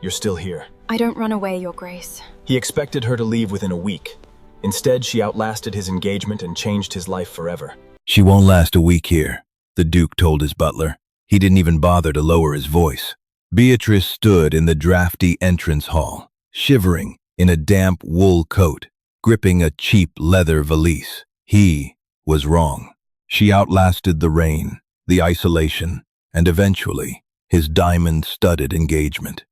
You're still here. I don't run away, Your Grace. He expected her to leave within a week. Instead, she outlasted his engagement and changed his life forever. She won't last a week here, the Duke told his butler. He didn't even bother to lower his voice. Beatrice stood in the drafty entrance hall, shivering in a damp wool coat, gripping a cheap leather valise. He was wrong. She outlasted the rain, the isolation, and eventually, his diamond-studded engagement.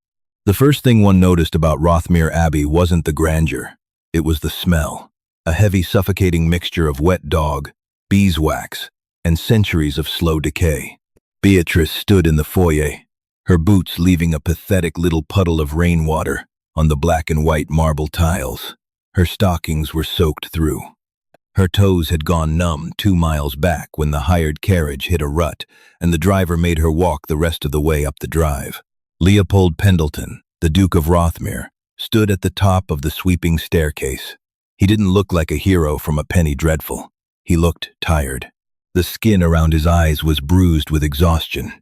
The first thing one noticed about Rothmere Abbey wasn't the grandeur. It was the smell, a heavy, suffocating mixture of wet dog, beeswax, and centuries of slow decay. Beatrice stood in the foyer, her boots leaving a pathetic little puddle of rainwater on the black and white marble tiles. Her stockings were soaked through. Her toes had gone numb 2 miles back when the hired carriage hit a rut, and the driver made her walk the rest of the way up the drive. Leopold Pendleton, the Duke of Rothmere, stood at the top of the sweeping staircase. He didn't look like a hero from a penny dreadful. He looked tired. The skin around his eyes was bruised with exhaustion,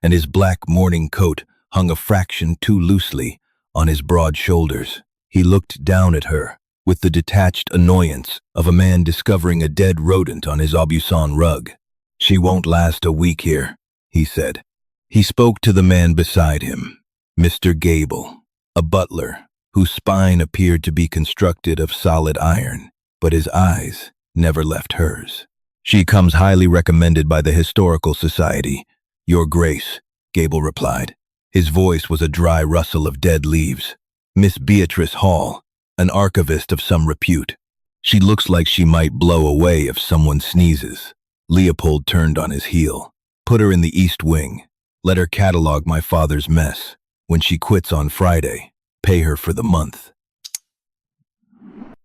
and his black morning coat hung a fraction too loosely on his broad shoulders. He looked down at her with the detached annoyance of a man discovering a dead rodent on his Aubusson rug. "She won't last a week here," he said. He spoke to the man beside him, Mr. Gable, a butler whose spine appeared to be constructed of solid iron, but his eyes never left hers. "She comes highly recommended by the Historical Society, Your Grace," Gable replied. His voice was a dry rustle of dead leaves. "Miss Beatrice Hall, an archivist of some repute. She looks like she might blow away if someone sneezes." Leopold turned on his heel. "Put her in the East Wing. Let her catalog my father's mess. When she quits on Friday, pay her for the month."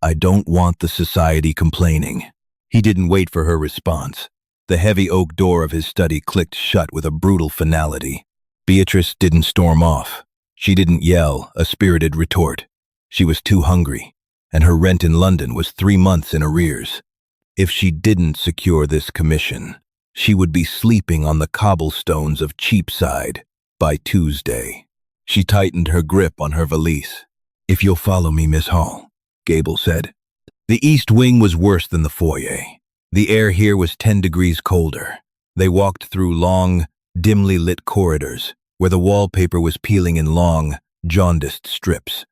"I don't want the society complaining." He didn't wait for her response. The heavy oak door of his study clicked shut with a brutal finality. Beatrice didn't storm off. She didn't yell a spirited retort. She was too hungry, and her rent in London was 3 months in arrears. If she didn't secure this commission, she would be sleeping on the cobblestones of Cheapside by Tuesday. She tightened her grip on her valise. "If you'll follow me, Miss Hall," Gable said. The East Wing was worse than the foyer. The air here was 10 degrees colder. They walked through long, dimly lit corridors, where the wallpaper was peeling in long, jaundiced strips.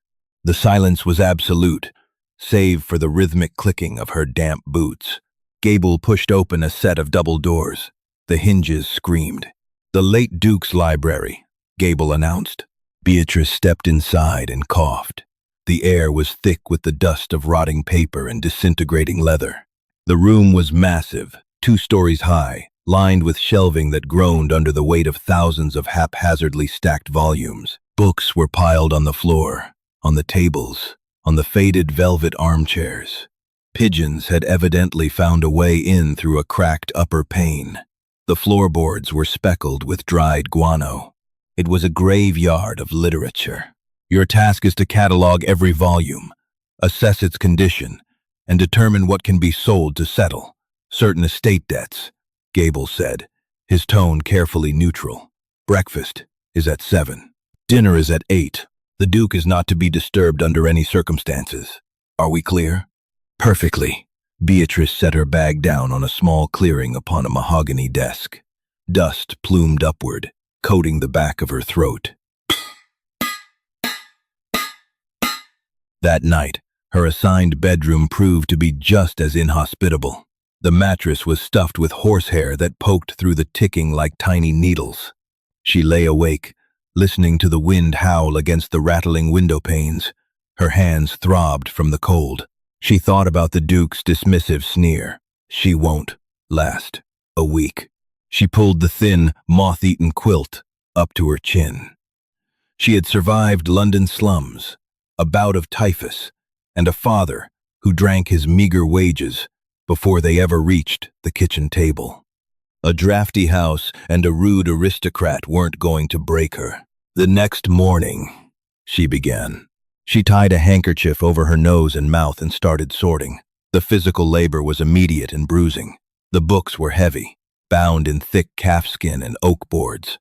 The silence was absolute, save for the rhythmic clicking of her damp boots. Gable pushed open a set of double doors. The hinges screamed. "The late Duke's library," Gable announced. Beatrice stepped inside and coughed. The air was thick with the dust of rotting paper and disintegrating leather. The room was massive, 2 stories high, lined with shelving that groaned under the weight of thousands of haphazardly stacked volumes. Books were piled on the floor, on the tables, on the faded velvet armchairs. Pigeons had evidently found a way in through a cracked upper pane. The floorboards were speckled with dried guano. It was a graveyard of literature. "Your task is to catalog every volume, assess its condition, and determine what can be sold to settle certain estate debts," Gable said, his tone carefully neutral. "Breakfast is at 7. Dinner is at 8. The Duke is not to be disturbed under any circumstances. Are we clear?" "Perfectly." Beatrice set her bag down on a small clearing upon a mahogany desk. Dust plumed upward, coating the back of her throat. That night, her assigned bedroom proved to be just as inhospitable. The mattress was stuffed with horsehair that poked through the ticking like tiny needles. She lay awake, listening to the wind howl against the rattling window panes. Her hands throbbed from the cold. She thought about the Duke's dismissive sneer. "She won't last a week." She pulled the thin, moth-eaten quilt up to her chin. She had survived London slums, a bout of typhus, and a father who drank his meager wages before they ever reached the kitchen table. A drafty house and a rude aristocrat weren't going to break her. "The next morning," she began. She tied a handkerchief over her nose and mouth and started sorting. The physical labor was immediate and bruising. The books were heavy, bound in thick calfskin and oak boards.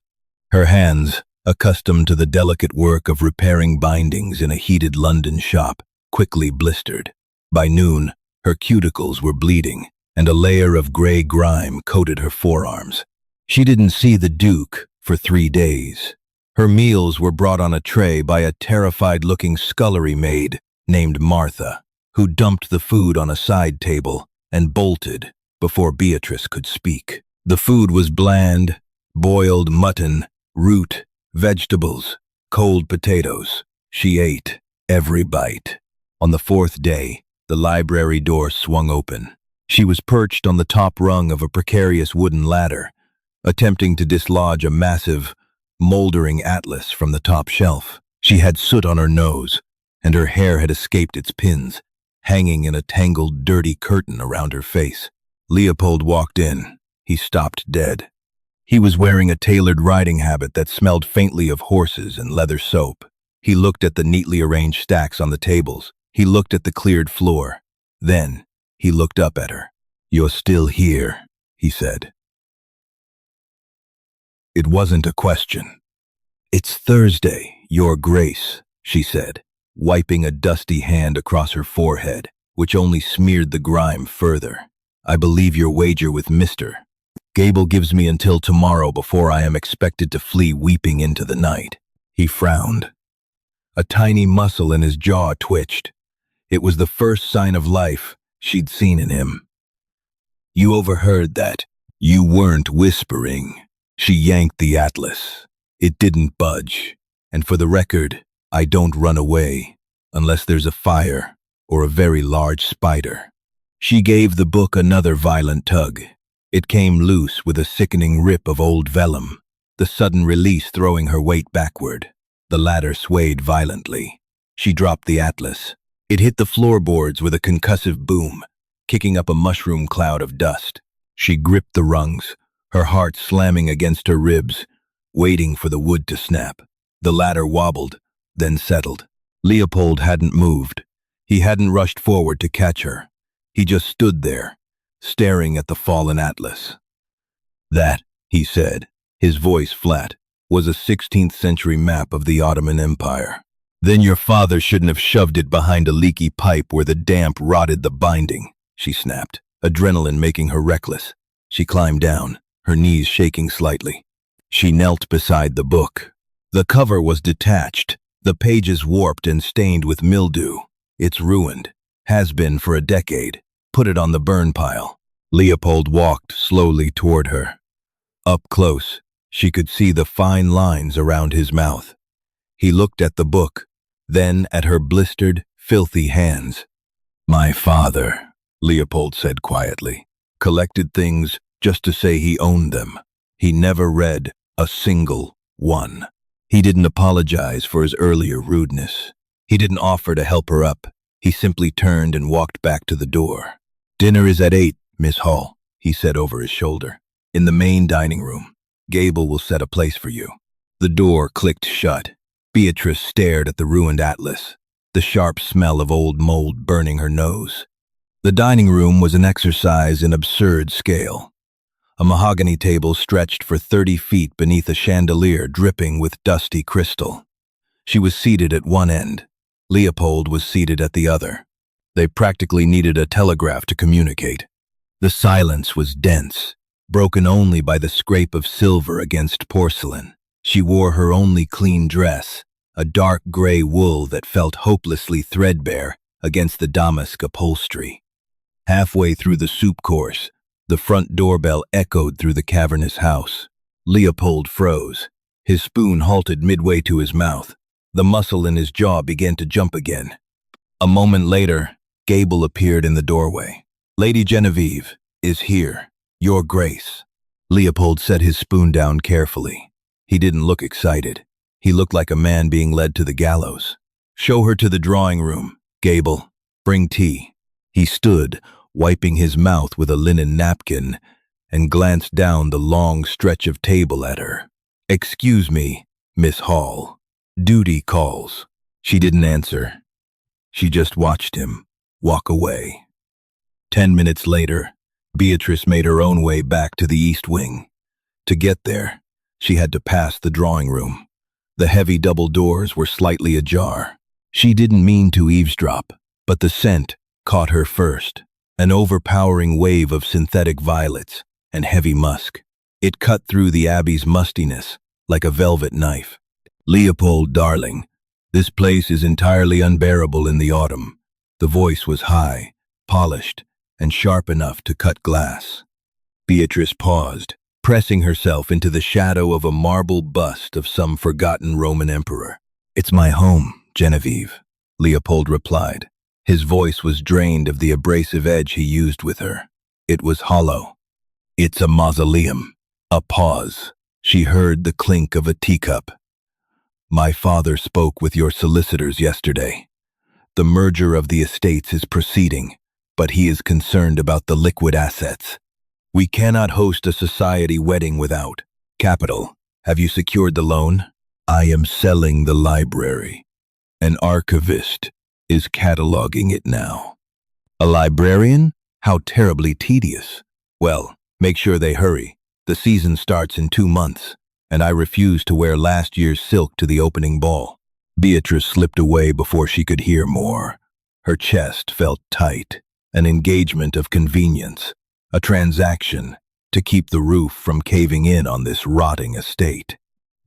Her hands, accustomed to the delicate work of repairing bindings in a heated London shop, quickly blistered. By noon, her cuticles were bleeding, and a layer of gray grime coated her forearms. She didn't see the Duke for 3 days. Her meals were brought on a tray by a terrified-looking scullery maid named Martha, who dumped the food on a side table and bolted before Beatrice could speak. The food was bland: boiled mutton, root, vegetables, cold potatoes. She ate every bite. On the 4th day, the library door swung open. She was perched on the top rung of a precarious wooden ladder, attempting to dislodge a massive, moldering atlas from the top shelf. She had soot on her nose, and her hair had escaped its pins, hanging in a tangled, dirty curtain around her face. Leopold walked in. He stopped dead. He was wearing a tailored riding habit that smelled faintly of horses and leather soap. He looked at the neatly arranged stacks on the tables. He looked at the cleared floor. Then, he looked up at her. "You're still here," he said. It wasn't a question. "It's Thursday, Your Grace," she said, wiping a dusty hand across her forehead, which only smeared the grime further. "I believe your wager with Mr. Gable gives me until tomorrow before I am expected to flee weeping into the night." He frowned. A tiny muscle in his jaw twitched. It was the first sign of life she'd seen in him. "You overheard that. You weren't whispering." She yanked the atlas. It didn't budge. "And for the record, I don't run away unless there's a fire or a very large spider." She gave the book another violent tug. It came loose with a sickening rip of old vellum, the sudden release throwing her weight backward. The ladder swayed violently. She dropped the atlas. It hit the floorboards with a concussive boom, kicking up a mushroom cloud of dust. She gripped the rungs, her heart slamming against her ribs, waiting for the wood to snap. The ladder wobbled, then settled. Leopold hadn't moved. He hadn't rushed forward to catch her. He just stood there, staring at the fallen atlas. "That," he said, his voice flat, "was a 16th century map of the Ottoman Empire." "Then your father shouldn't have shoved it behind a leaky pipe where the damp rotted the binding," she snapped, adrenaline making her reckless. She climbed down, her knees shaking slightly. She knelt beside the book. The cover was detached, the pages warped and stained with mildew. "It's ruined. Has been for a decade. Put it on the burn pile." Leopold walked slowly toward her. Up close, she could see the fine lines around his mouth. He looked at the book, then at her blistered, filthy hands. "My father," Leopold said quietly, "collected things just to say he owned them. He never read a single one." He didn't apologize for his earlier rudeness. He didn't offer to help her up. He simply turned and walked back to the door. "Dinner is at 8, Miss Hall," he said over his shoulder. "In the main dining room. Gable will set a place for you." The door clicked shut. Beatrice stared at the ruined atlas, the sharp smell of old mold burning her nose. The dining room was an exercise in absurd scale. A mahogany table stretched for 30 feet beneath a chandelier dripping with dusty crystal. She was seated at one end. Leopold was seated at the other. They practically needed a telegraph to communicate. The silence was dense, broken only by the scrape of silver against porcelain. She wore her only clean dress, a dark gray wool that felt hopelessly threadbare against the damask upholstery. Halfway through the soup course, the front doorbell echoed through the cavernous house. Leopold froze. His spoon halted midway to his mouth. The muscle in his jaw began to jump again. A moment later, Gable appeared in the doorway. "Lady Genevieve is here, Your Grace." Leopold set his spoon down carefully. He didn't look excited. He looked like a man being led to the gallows. "Show her to the drawing room, Gable. Bring tea." He stood, wiping his mouth with a linen napkin, and glanced down the long stretch of table at her. "Excuse me, Miss Hall. Duty calls." She didn't answer. She just watched him walk away. 10 minutes later, Beatrice made her own way back to the East Wing. To get there, she had to pass the drawing room. The heavy double doors were slightly ajar. She didn't mean to eavesdrop, but the scent caught her first, an overpowering wave of synthetic violets and heavy musk. It cut through the Abbey's mustiness like a velvet knife. "Leopold, darling, this place is entirely unbearable in the autumn." The voice was high, polished, and sharp enough to cut glass. Beatrice paused, pressing herself into the shadow of a marble bust of some forgotten Roman emperor. "It's my home, Genevieve," Leopold replied. His voice was drained of the abrasive edge he used with her. It was hollow. "It's a mausoleum." A pause. She heard the clink of a teacup. "My father spoke with your solicitors yesterday. The merger of the estates is proceeding, but he is concerned about the liquid assets. We cannot host a society wedding without capital. Have you secured the loan? I am selling the library. An archivist is cataloging it now." "A librarian? How terribly tedious." "Well, make sure they hurry. The season starts in 2 months, and I refuse to wear last year's silk to the opening ball." Beatrice slipped away before she could hear more. Her chest felt tight, an engagement of convenience, a transaction to keep the roof from caving in on this rotting estate.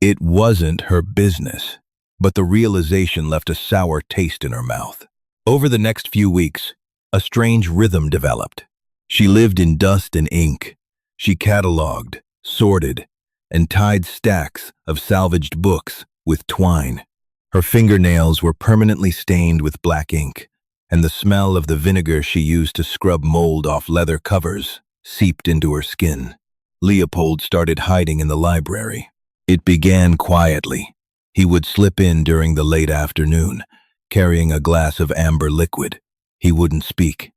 It wasn't her business, but the realization left a sour taste in her mouth. Over the next few weeks, a strange rhythm developed. She lived in dust and ink. She cataloged, sorted, and tied stacks of salvaged books with twine. Her fingernails were permanently stained with black ink, and the smell of the vinegar she used to scrub mold off leather covers seeped into her skin. Leopold started hiding in the library. It began quietly. He would slip in during the late afternoon, carrying a glass of amber liquid. He wouldn't speak.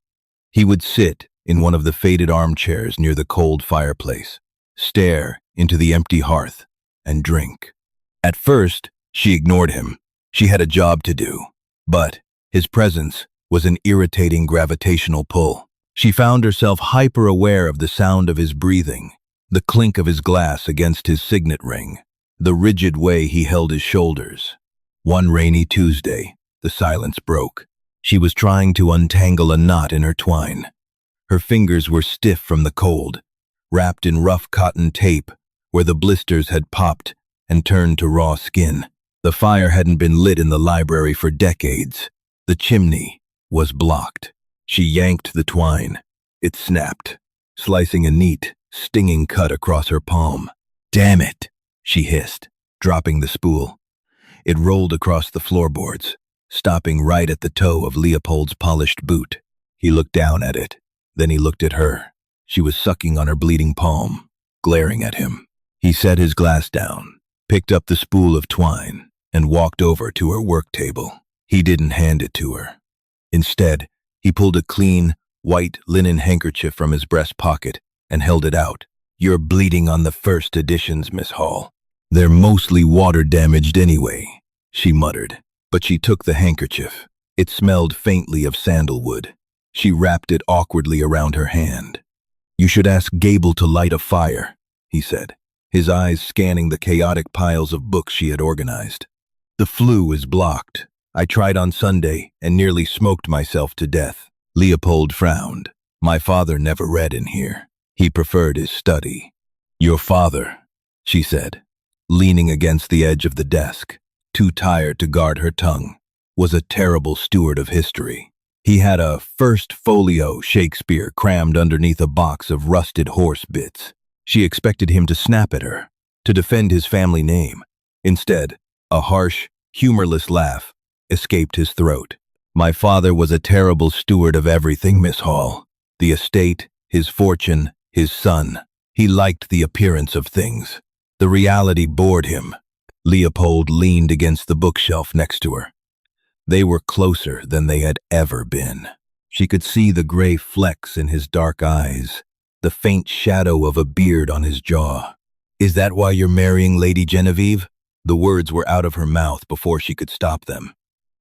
He would sit in one of the faded armchairs near the cold fireplace, stare into the empty hearth, and drink. At first, she ignored him. She had a job to do. But his presence was an irritating gravitational pull. She found herself hyper-aware of the sound of his breathing, the clink of his glass against his signet ring, the rigid way he held his shoulders. One rainy Tuesday, the silence broke. She was trying to untangle a knot in her twine. Her fingers were stiff from the cold, wrapped in rough cotton tape where the blisters had popped and turned to raw skin. The fire hadn't been lit in the library for decades. The chimney was blocked. She yanked the twine. It snapped, slicing a neat, stinging cut across her palm. "Damn it," she hissed, dropping the spool. It rolled across the floorboards, stopping right at the toe of Leopold's polished boot. He looked down at it. Then he looked at her. She was sucking on her bleeding palm, glaring at him. He set his glass down, picked up the spool of twine, and walked over to her work table. He didn't hand it to her. Instead, he pulled a clean, white linen handkerchief from his breast pocket and held it out. "You're bleeding on the first editions, Miss Hall. They're mostly water-damaged anyway," she muttered. But she took the handkerchief. It smelled faintly of sandalwood. She wrapped it awkwardly around her hand. "You should ask Gable to light a fire," he said, his eyes scanning the chaotic piles of books she had organized. "The flue is blocked. I tried on Sunday and nearly smoked myself to death." Leopold frowned. "My father never read in here. He preferred his study." "Your father," she said, leaning against the edge of the desk, too tired to guard her tongue, "was a terrible steward of history. He had a first folio Shakespeare crammed underneath a box of rusted horse bits. She expected him to snap at her, to defend his family name. Instead, a harsh, humorless laugh escaped his throat. "My father was a terrible steward of everything, Miss Hall. The estate, his fortune, his son. He liked the appearance of things. The reality bored him." Leopold leaned against the bookshelf next to her. They were closer than they had ever been. She could see the gray flecks in his dark eyes, the faint shadow of a beard on his jaw. "Is that why you're marrying Lady Genevieve?" The words were out of her mouth before she could stop them.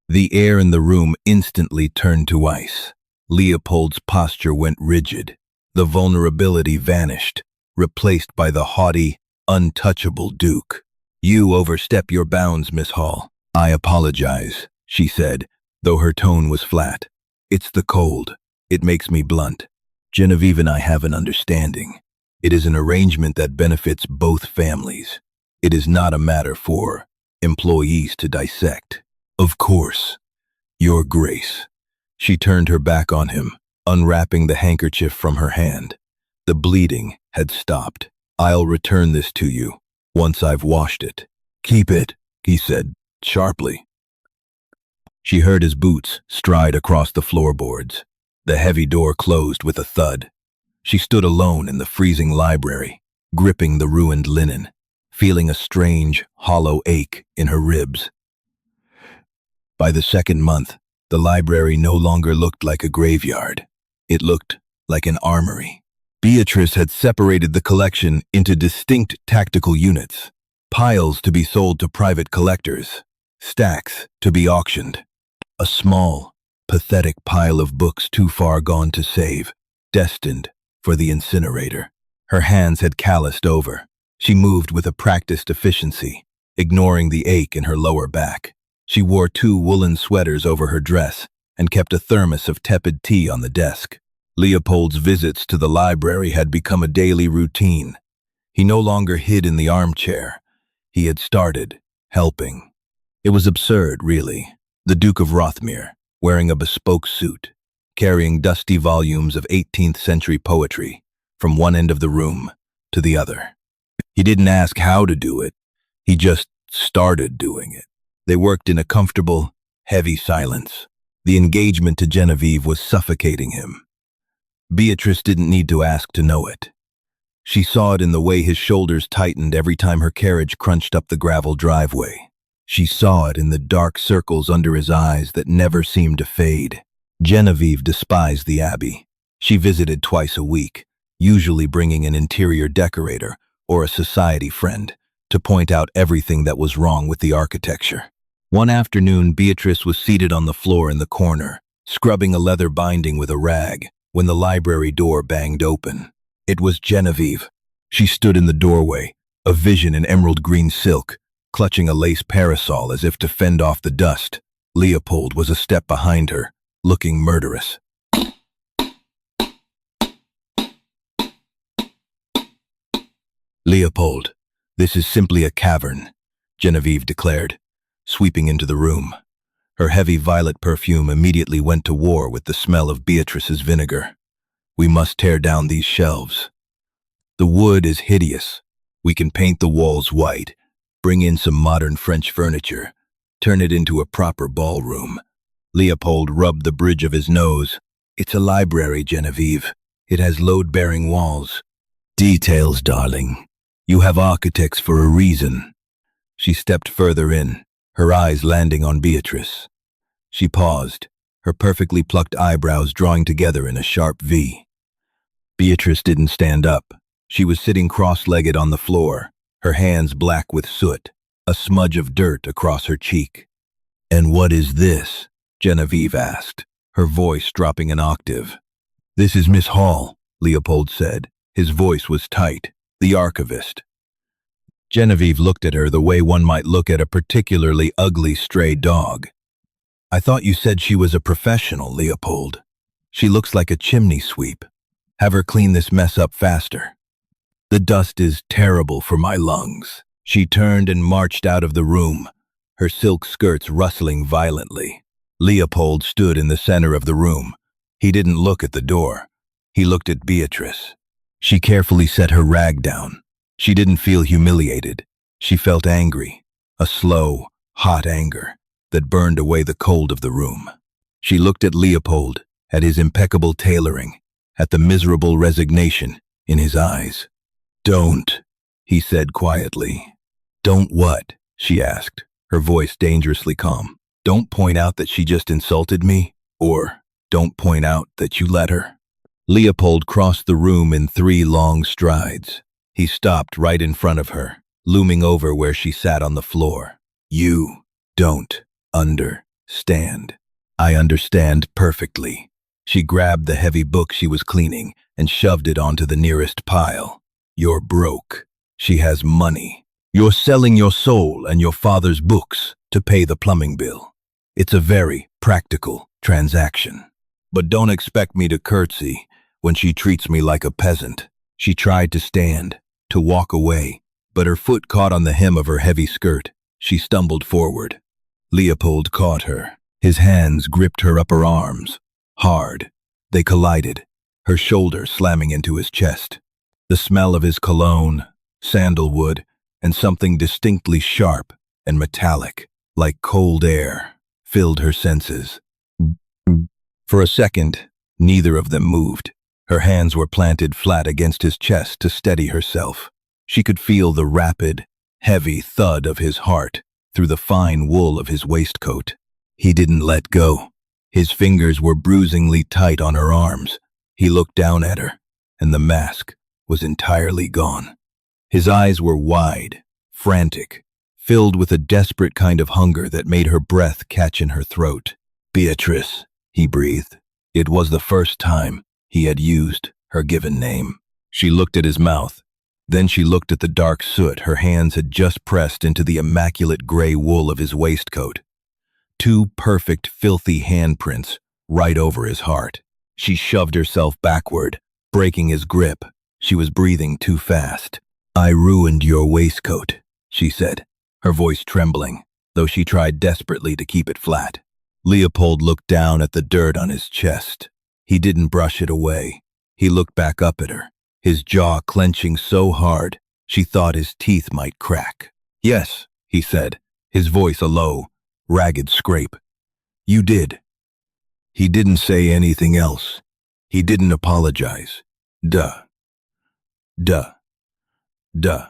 The air in the room instantly turned to ice. Leopold's posture went rigid. The vulnerability vanished, replaced by the haughty, untouchable Duke. You overstep your bounds, Miss Hall. I apologize, she said, though her tone was flat. It's the cold. It makes me blunt. Genevieve and I have an understanding. It is an arrangement that benefits both families. It is not a matter for employees to dissect. Of course, Your Grace. She turned her back on him, unwrapping the handkerchief from her hand. The bleeding had stopped. I'll return this to you once I've washed it. Keep it, he said sharply. She heard his boots stride across the floorboards. The heavy door closed with a thud. She stood alone in the freezing library, gripping the ruined linen, feeling a strange, hollow ache in her ribs. By the second month, the library no longer looked like a graveyard. It looked like an armory. Beatrice had separated the collection into distinct tactical units, piles to be sold to private collectors, stacks to be auctioned. A small, pathetic pile of books too far gone to save, destined for the incinerator. Her hands had calloused over. She moved with a practiced efficiency, ignoring the ache in her lower back. She wore 2 woolen sweaters over her dress and kept a thermos of tepid tea on the desk. Leopold's visits to the library had become a daily routine. He no longer hid in the armchair. He had started helping. It was absurd, really. The Duke of Rothmere, wearing a bespoke suit, carrying dusty volumes of 18th century poetry from one end of the room to the other. He didn't ask how to do it. He just started doing it. They worked in a comfortable, heavy silence. The engagement to Genevieve was suffocating him. Beatrice didn't need to ask to know it. She saw it in the way his shoulders tightened every time her carriage crunched up the gravel driveway. She saw it in the dark circles under his eyes that never seemed to fade. Genevieve despised the Abbey. She visited twice a week, usually bringing an interior decorator or a society friend to point out everything that was wrong with the architecture. One afternoon, Beatrice was seated on the floor in the corner, scrubbing a leather binding with a rag, when the library door banged open. It was Genevieve. She stood in the doorway, a vision in emerald green silk, clutching a lace parasol as if to fend off the dust. Leopold was a step behind her, looking murderous. Leopold, this is simply a cavern, Genevieve declared, sweeping into the room. Her heavy violet perfume immediately went to war with the smell of Beatrice's vinegar. We must tear down these shelves. The wood is hideous. We can paint the walls white, bring in some modern French furniture, turn it into a proper ballroom. Leopold rubbed the bridge of his nose. It's a library, Genevieve. It has load-bearing walls. Details, darling. You have architects for a reason. She stepped further in, her eyes landing on Beatrice. She paused, her perfectly plucked eyebrows drawing together in a sharp V. Beatrice didn't stand up. She was sitting cross-legged on the floor, her hands black with soot, a smudge of dirt across her cheek. "And what is this?" Genevieve asked, her voice dropping an octave. "This is Miss Hall," Leopold said. His voice was tight. "The archivist." Genevieve looked at her the way one might look at a particularly ugly stray dog. "I thought you said she was a professional, Leopold. She looks like a chimney sweep. Have her clean this mess up faster. The dust is terrible for my lungs." She turned and marched out of the room, her silk skirts rustling violently. Leopold stood in the center of the room. He didn't look at the door. He looked at Beatrice. She carefully set her rag down. She didn't feel humiliated. She felt angry, a slow, hot anger that burned away the cold of the room. She looked at Leopold, at his impeccable tailoring, at the miserable resignation in his eyes. "Don't," he said quietly. "Don't what?" she asked, her voice dangerously calm. "Don't point out that she just insulted me, or don't point out that you let her." Leopold crossed the room in 3 long strides. He stopped right in front of her, looming over where she sat on the floor. "You don't understand." "I understand perfectly." She grabbed the heavy book she was cleaning and shoved it onto the nearest pile. "You're broke. She has money. You're selling your soul and your father's books to pay the plumbing bill. It's a very practical transaction. But don't expect me to curtsy when she treats me like a peasant. She tried to stand, to walk away, but her foot caught on the hem of her heavy skirt. She stumbled forward. Leopold caught her. His hands gripped her upper arms. Hard. They collided, her shoulder slamming into his chest. The smell of his cologne, sandalwood, and something distinctly sharp and metallic, like cold air, filled her senses. For a second, neither of them moved. Her hands were planted flat against his chest to steady herself. She could feel the rapid, heavy thud of his heart through the fine wool of his waistcoat. He didn't let go. His fingers were bruisingly tight on her arms. He looked down at her, and the mask was entirely gone. His eyes were wide, frantic, filled with a desperate kind of hunger that made her breath catch in her throat. "Beatrice," he breathed. It was the first time he had used her given name. She looked at his mouth. Then she looked at the dark soot her hands had just pressed into the immaculate gray wool of his waistcoat. 2 perfect, filthy handprints right over his heart. She shoved herself backward, breaking his grip. She was breathing too fast. "I ruined your waistcoat," she said, her voice trembling, though she tried desperately to keep it flat. Leopold looked down at the dirt on his chest. He didn't brush it away. He looked back up at her, his jaw clenching so hard she thought his teeth might crack. "Yes," he said, his voice a low, ragged scrape. "You did." He didn't say anything else. He didn't apologize. Duh. Duh. Duh.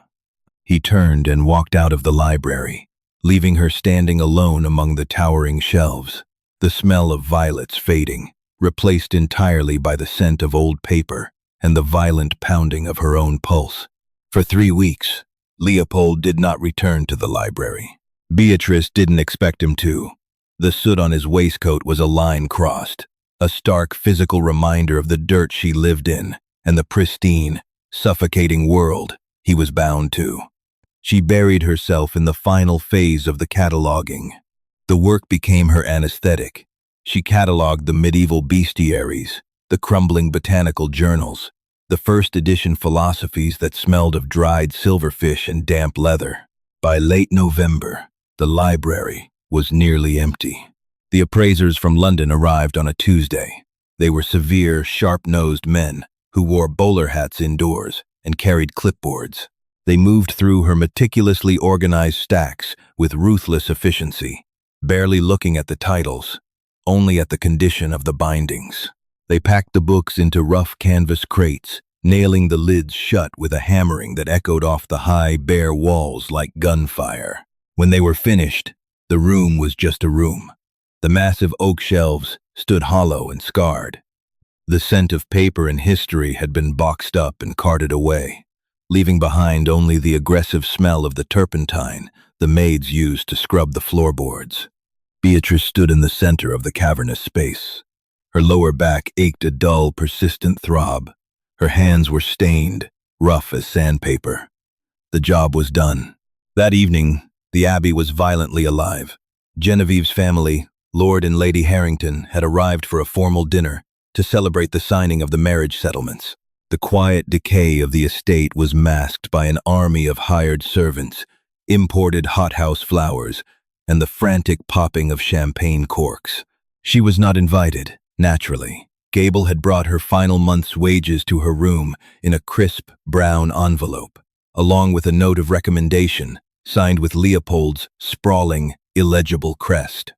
He turned and walked out of the library, leaving her standing alone among the towering shelves, the smell of violets fading, replaced entirely by the scent of old paper and the violent pounding of her own pulse. For 3 weeks, Leopold did not return to the library. Beatrice didn't expect him to. The soot on his waistcoat was a line crossed, a stark physical reminder of the dirt she lived in and the pristine, suffocating world he was bound to. She buried herself in the final phase of the cataloging. The work became her anesthetic. She cataloged the medieval bestiaries, the crumbling botanical journals, the first edition philosophies that smelled of dried silverfish and damp leather. By late November, the library was nearly empty. The appraisers from London arrived on a Tuesday. They were severe, sharp-nosed men who wore bowler hats indoors and carried clipboards. They moved through her meticulously organized stacks with ruthless efficiency, barely looking at the titles, only at the condition of the bindings. They packed the books into rough canvas crates, nailing the lids shut with a hammering that echoed off the high, bare walls like gunfire. When they were finished, the room was just a room. The massive oak shelves stood hollow and scarred. The scent of paper and history had been boxed up and carted away, leaving behind only the aggressive smell of the turpentine the maids used to scrub the floorboards. Beatrice stood in the center of the cavernous space. Her lower back ached a dull, persistent throb. Her hands were stained, rough as sandpaper. The job was done. That evening, the Abbey was violently alive. Genevieve's family, Lord and Lady Harrington, had arrived for a formal dinner to celebrate the signing of the marriage settlements. The quiet decay of the estate was masked by an army of hired servants, imported hothouse flowers, and the frantic popping of champagne corks. She was not invited, naturally. Gable had brought her final month's wages to her room in a crisp, brown envelope, along with a note of recommendation, signed with Leopold's sprawling, illegible crest.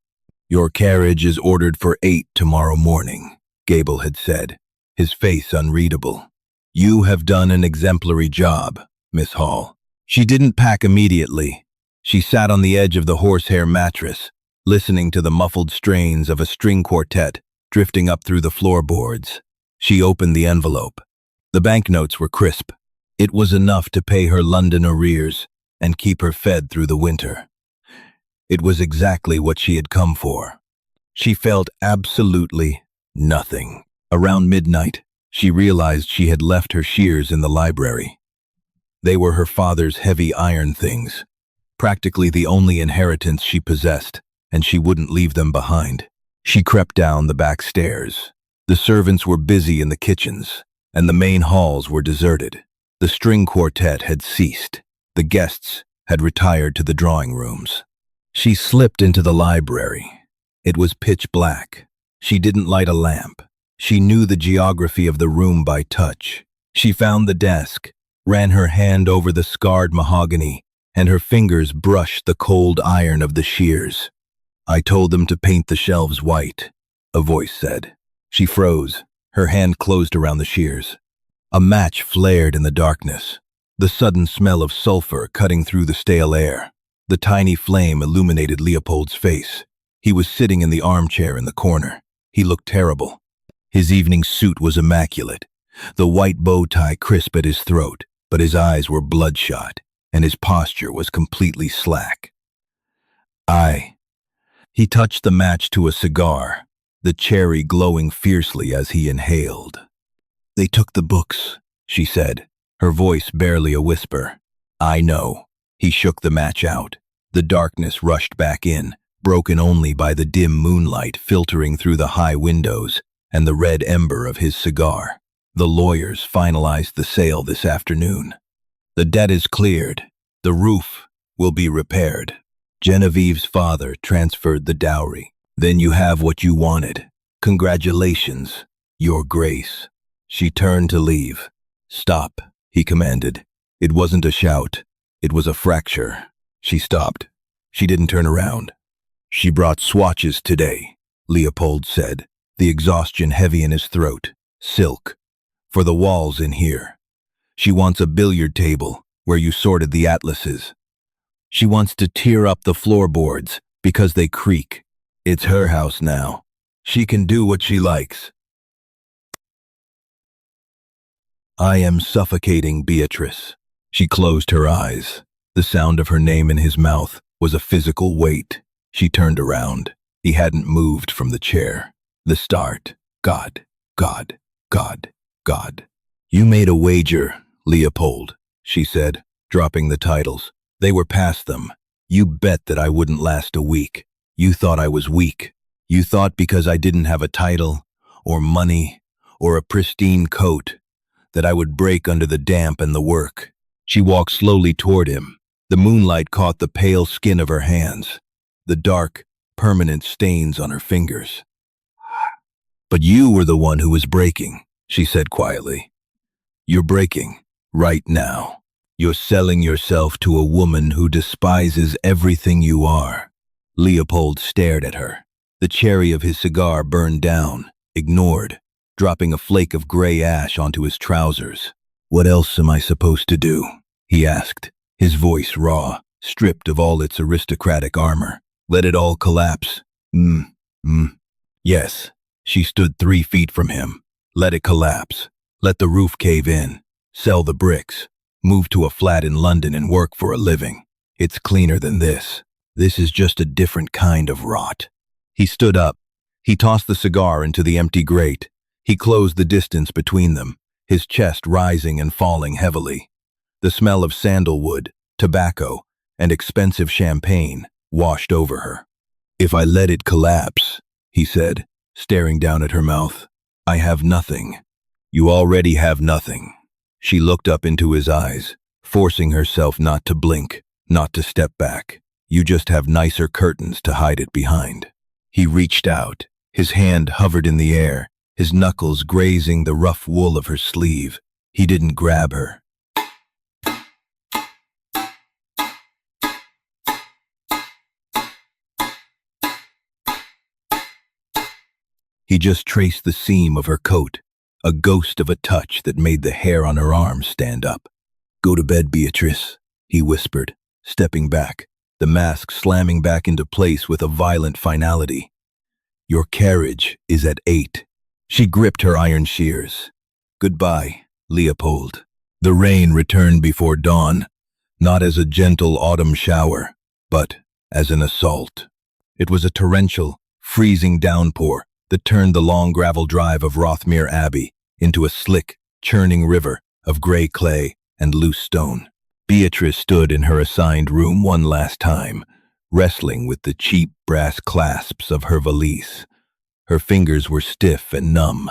"Your carriage is ordered for 8 tomorrow morning," Gable had said, his face unreadable. "You have done an exemplary job, Miss Hall." She didn't pack immediately. She sat on the edge of the horsehair mattress, listening to the muffled strains of a string quartet drifting up through the floorboards. She opened the envelope. The banknotes were crisp. It was enough to pay her London arrears and keep her fed through the winter. It was exactly what she had come for. She felt absolutely nothing. Around midnight, she realized she had left her shears in the library. They were her father's heavy iron things, practically the only inheritance she possessed, and she wouldn't leave them behind. She crept down the back stairs. The servants were busy in the kitchens, and the main halls were deserted. The string quartet had ceased. The guests had retired to the drawing rooms. She slipped into the library. It was pitch black. She didn't light a lamp. She knew the geography of the room by touch. She found the desk, ran her hand over the scarred mahogany, and her fingers brushed the cold iron of the shears. "I told them to paint the shelves white," a voice said. She froze. Her hand closed around the shears. A match flared in the darkness, the sudden smell of sulfur cutting through the stale air. The tiny flame illuminated Leopold's face. He was sitting in the armchair in the corner. He looked terrible. His evening suit was immaculate, the white bow tie crisp at his throat, but his eyes were bloodshot, and his posture was completely slack. He touched the match to a cigar, the cherry glowing fiercely as he inhaled. "They took the books," she said, her voice barely a whisper. "I know." He shook the match out. The darkness rushed back in, broken only by the dim moonlight filtering through the high windows and the red ember of his cigar. "The lawyers finalized the sale this afternoon. The debt is cleared. The roof will be repaired. Genevieve's father transferred the dowry. Then you have what you wanted. Congratulations, Your Grace." She turned to leave. "Stop," he commanded. It wasn't a shout. It was a fracture. She stopped. She didn't turn around. "She brought swatches today," Leopold said, the exhaustion heavy in his throat. "Silk. For the walls in here. She wants a billiard table where you sorted the atlases. She wants to tear up the floorboards because they creak. It's her house now. She can do what she likes." "I am suffocating, Beatrice." She closed her eyes. The sound of her name in his mouth was a physical weight. She turned around. He hadn't moved from the chair. The start. God, God, God, God. "You made a wager, Leopold," she said, dropping the titles. "They were past them. You bet that I wouldn't last a week. You thought I was weak. You thought because I didn't have a title, or money, or a pristine coat, that I would break under the damp and the work." She walked slowly toward him. The moonlight caught the pale skin of her hands, the dark, permanent stains on her fingers. "But you were the one who was breaking," she said quietly. "You're breaking, right now. You're selling yourself to a woman who despises everything you are." Leopold stared at her. The cherry of his cigar burned down, ignored, dropping a flake of gray ash onto his trousers. "What else am I supposed to do?" he asked, his voice raw, stripped of all its aristocratic armor. "Let it all collapse?" Yes. She stood 3 feet from him. "Let it collapse. Let the roof cave in. Sell the bricks. Move to a flat in London and work for a living. It's cleaner than this. This is just a different kind of rot." He stood up. He tossed the cigar into the empty grate. He closed the distance between them, his chest rising and falling heavily. The smell of sandalwood, tobacco, and expensive champagne washed over her. "If I let it collapse," he said, staring down at her mouth, "I have nothing." "You already have nothing." She looked up into his eyes, forcing herself not to blink, not to step back. "You just have nicer curtains to hide it behind." He reached out. His hand hovered in the air, his knuckles grazing the rough wool of her sleeve. He didn't grab her. He just traced the seam of her coat, a ghost of a touch that made the hair on her arms stand up. "Go to bed, Beatrice," he whispered, stepping back, the mask slamming back into place with a violent finality. "Your carriage is at 8. She gripped her iron shears. "Goodbye, Leopold." The rain returned before dawn, not as a gentle autumn shower, but as an assault. It was a torrential, freezing downpour that turned the long gravel drive of Rothmere Abbey into a slick, churning river of gray clay and loose stone. Beatrice stood in her assigned room one last time, wrestling with the cheap brass clasps of her valise. Her fingers were stiff and numb.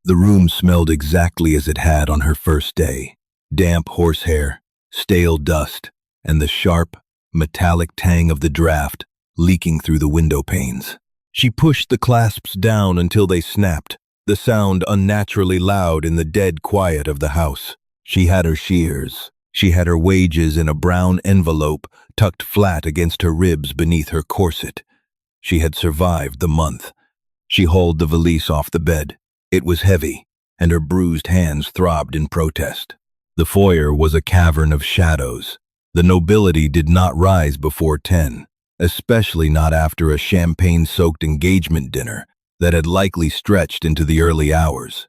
The room smelled exactly as it had on her first day: damp horsehair, stale dust, and the sharp, metallic tang of the draft leaking through the window panes. She pushed the clasps down until they snapped, the sound unnaturally loud in the dead quiet of the house. She had her shears. She had her wages in a brown envelope tucked flat against her ribs beneath her corset. She had survived the month. She hauled the valise off the bed. It was heavy, and her bruised hands throbbed in protest. The foyer was a cavern of shadows. The nobility did not rise before 10, especially not after a champagne-soaked engagement dinner that had likely stretched into the early hours.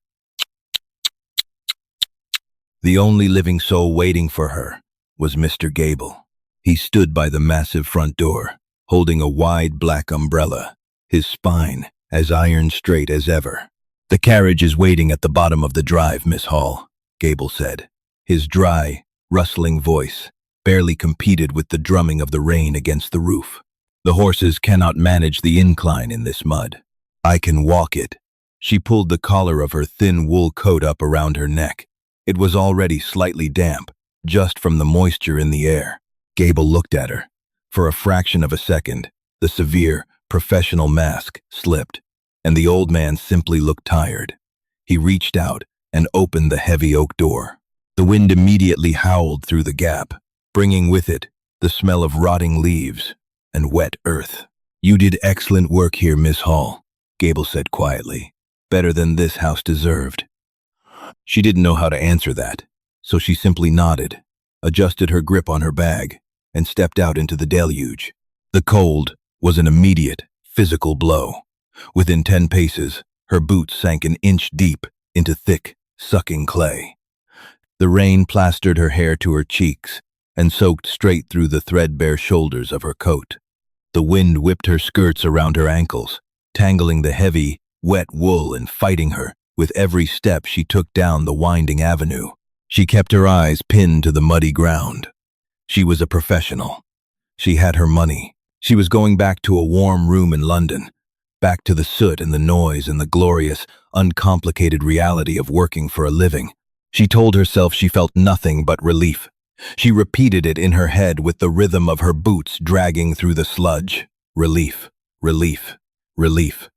The only living soul waiting for her was Mr. Gable. He stood by the massive front door, holding a wide black umbrella, his spine as iron straight as ever. "The carriage is waiting at the bottom of the drive, Miss Hall," Gable said. His dry, rustling voice barely competed with the drumming of the rain against the roof. "The horses cannot manage the incline in this mud. I can walk it." She pulled the collar of her thin wool coat up around her neck. It was already slightly damp, just from the moisture in the air. Gable looked at her. For a fraction of a second, the severe, professional mask slipped, and the old man simply looked tired. He reached out and opened the heavy oak door. The wind immediately howled through the gap, bringing with it the smell of rotting leaves and wet earth. "You did excellent work here, Miss Hall," Gable said quietly. "Better than this house deserved." She didn't know how to answer that, so she simply nodded, adjusted her grip on her bag, and stepped out into the deluge. The cold was an immediate, physical blow. Within 10 paces, her boots sank an inch deep into thick, sucking clay. The rain plastered her hair to her cheeks and soaked straight through the threadbare shoulders of her coat. The wind whipped her skirts around her ankles, tangling the heavy, wet wool and fighting her with every step she took down the winding avenue. She kept her eyes pinned to the muddy ground. She was a professional. She had her money. She was going back to a warm room in London, back to the soot and the noise and the glorious, uncomplicated reality of working for a living. She told herself she felt nothing but relief. She repeated it in her head with the rhythm of her boots dragging through the sludge. Relief, relief, relief.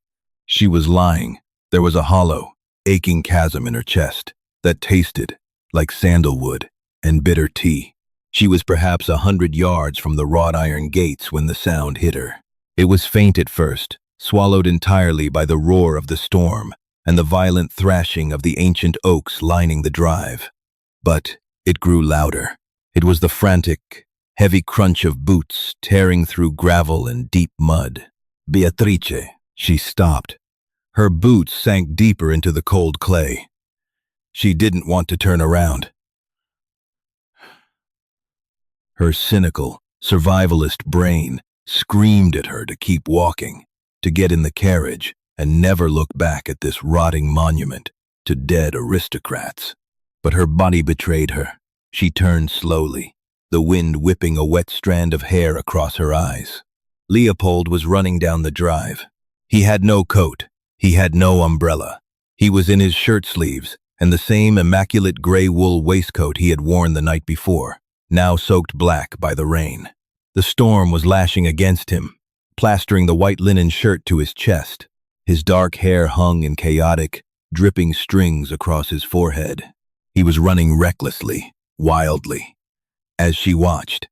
She was lying. There was a hollow, aching chasm in her chest that tasted like sandalwood and bitter tea. She was perhaps 100 yards from the wrought iron gates when the sound hit her. It was faint at first, swallowed entirely by the roar of the storm and the violent thrashing of the ancient oaks lining the drive. But it grew louder. It was the frantic, heavy crunch of boots tearing through gravel and deep mud. "Beatrice," she stopped. Her boots sank deeper into the cold clay. She didn't want to turn around. Her cynical, survivalist brain screamed at her to keep walking, to get in the carriage and never look back at this rotting monument to dead aristocrats. But her body betrayed her. She turned slowly, the wind whipping a wet strand of hair across her eyes. Leopold was running down the drive. He had no coat. He had no umbrella. He was in his shirt sleeves and the same immaculate gray wool waistcoat he had worn the night before, now soaked black by the rain. The storm was lashing against him, plastering the white linen shirt to his chest. His dark hair hung in chaotic, dripping strings across his forehead. He was running recklessly, wildly. As she watched,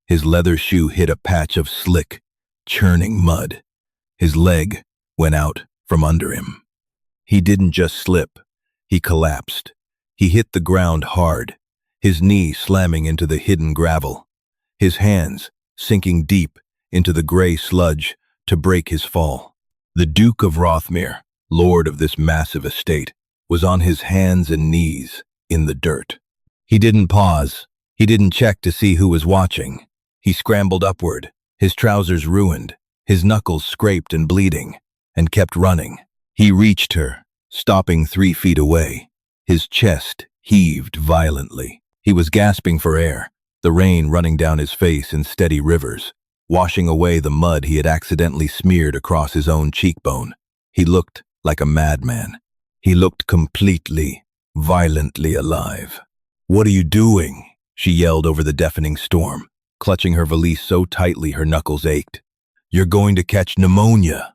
his leather shoe hit a patch of slick, churning mud. His leg went out from under him. He didn't just slip, he collapsed. He hit the ground hard, his knee slamming into the hidden gravel, his hands sinking deep into the gray sludge to break his fall. The Duke of Rothmere, lord of this massive estate, was on his hands and knees in the dirt. He didn't pause. He didn't check to see who was watching. He scrambled upward, his trousers ruined, his knuckles scraped and bleeding, and kept running. He reached her, stopping 3 feet away. His chest heaved violently. He was gasping for air, the rain running down his face in steady rivers, washing away the mud he had accidentally smeared across his own cheekbone. He looked like a madman. He looked completely, violently alive. "What are you doing?" she yelled over the deafening storm, clutching her valise so tightly her knuckles ached. "You're going to catch pneumonia.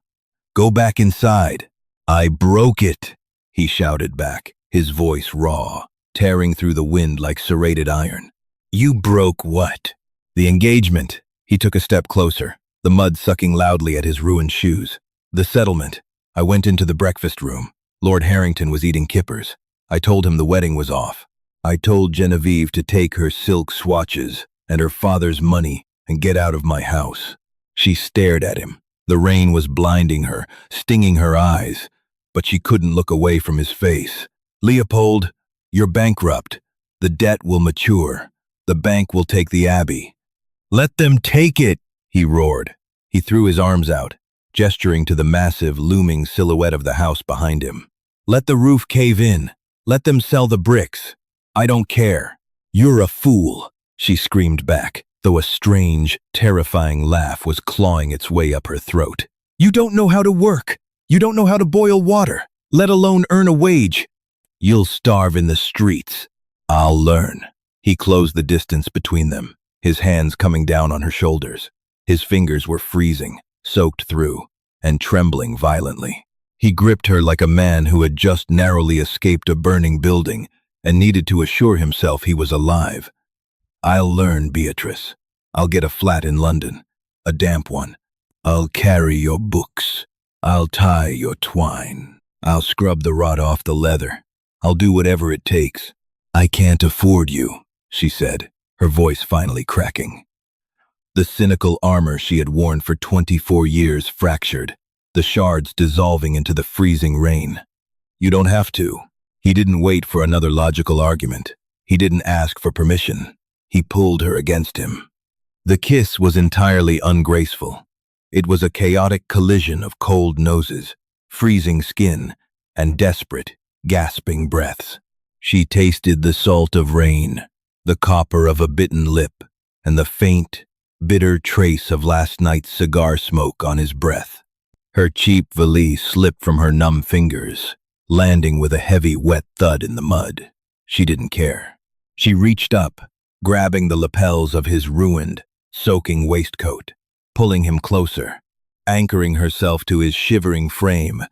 Go back inside." "I broke it," he shouted back, his voice raw, tearing through the wind like serrated iron. "You broke what?" "The engagement." He took a step closer, the mud sucking loudly at his ruined shoes. "The settlement. I went into the breakfast room. Lord Harrington was eating kippers. I told him the wedding was off. I told Genevieve to take her silk swatches and her father's money and get out of my house." She stared at him. The rain was blinding her, stinging her eyes, but she couldn't look away from his face. "Leopold, you're bankrupt. The debt will mature. The bank will take the Abbey." "Let them take it," he roared. He threw his arms out, gesturing to the massive, looming silhouette of the house behind him. "Let the roof cave in. Let them sell the bricks. I don't care." "You're a fool," she screamed back, though a strange, terrifying laugh was clawing its way up her throat. "You don't know how to work. You don't know how to boil water, let alone earn a wage. You'll starve in the streets. I'll learn." He closed the distance between them, his hands coming down on her shoulders. His fingers were freezing, soaked through, and trembling violently. He gripped her like a man who had just narrowly escaped a burning building and needed to assure himself he was alive. "I'll learn, Beatrice. I'll get a flat in London, a damp one. I'll carry your books. I'll tie your twine. I'll scrub the rot off the leather. I'll do whatever it takes. I can't afford you," she said, her voice finally cracking. The cynical armor she had worn for 24 years fractured, the shards dissolving into the freezing rain. "You don't have to." He didn't wait for another logical argument. He didn't ask for permission. He pulled her against him. The kiss was entirely ungraceful. It was a chaotic collision of cold noses, freezing skin, and desperate, gasping breaths. She tasted the salt of rain, the copper of a bitten lip, and the faint, bitter trace of last night's cigar smoke on his breath. Her cheap valise slipped from her numb fingers, landing with a heavy, wet thud in the mud. She didn't care. She reached up, grabbing the lapels of his ruined, soaking waistcoat, pulling him closer, anchoring herself to his shivering frame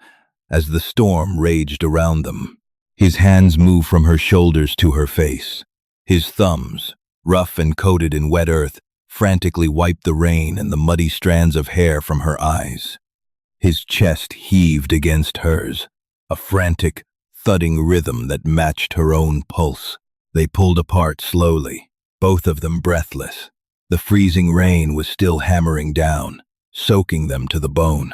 as the storm raged around them. His hands moved from her shoulders to her face. His thumbs, rough and coated in wet earth, frantically wiped the rain and the muddy strands of hair from her eyes. His chest heaved against hers, a frantic, thudding rhythm that matched her own pulse. They pulled apart slowly, both of them breathless. The freezing rain was still hammering down, soaking them to the bone.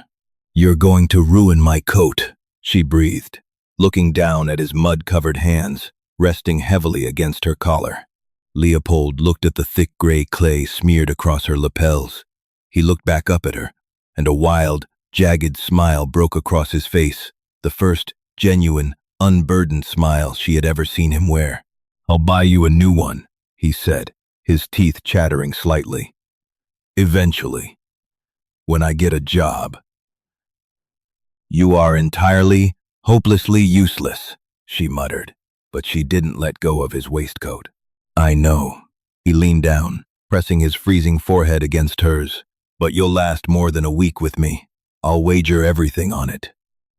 "You're going to ruin my coat," she breathed, looking down at his mud-covered hands, resting heavily against her collar. Leopold looked at the thick gray clay smeared across her lapels. He looked back up at her, and a wild, jagged smile broke across his face, the first genuine, unburdened smile she had ever seen him wear. "I'll buy you a new one," he said, his teeth chattering slightly. "Eventually. When I get a job." "You are entirely, hopelessly useless," she muttered, but she didn't let go of his waistcoat. "I know." He leaned down, pressing his freezing forehead against hers. "But you'll last more than a week with me. I'll wager everything on it."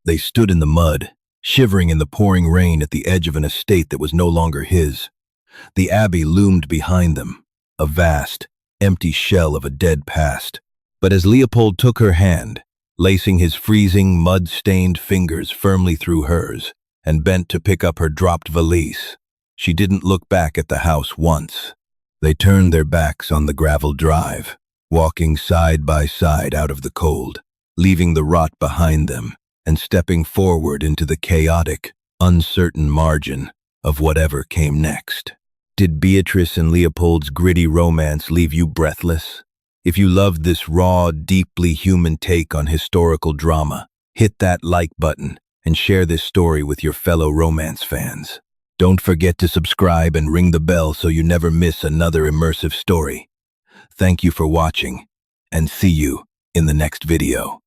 They stood in the mud, shivering in the pouring rain at the edge of an estate that was no longer his. The Abbey loomed behind them, a vast, empty shell of a dead past. But as Leopold took her hand, lacing his freezing, mud-stained fingers firmly through hers, and bent to pick up her dropped valise, she didn't look back at the house once. They turned their backs on the gravel drive, walking side by side out of the cold, leaving the rot behind them and stepping forward into the chaotic, uncertain margin of whatever came next. Did Beatrice and Leopold's gritty romance leave you breathless? If you loved this raw, deeply human take on historical drama, hit that like button and share this story with your fellow romance fans. Don't forget to subscribe and ring the bell so you never miss another immersive story. Thank you for watching, and see you in the next video.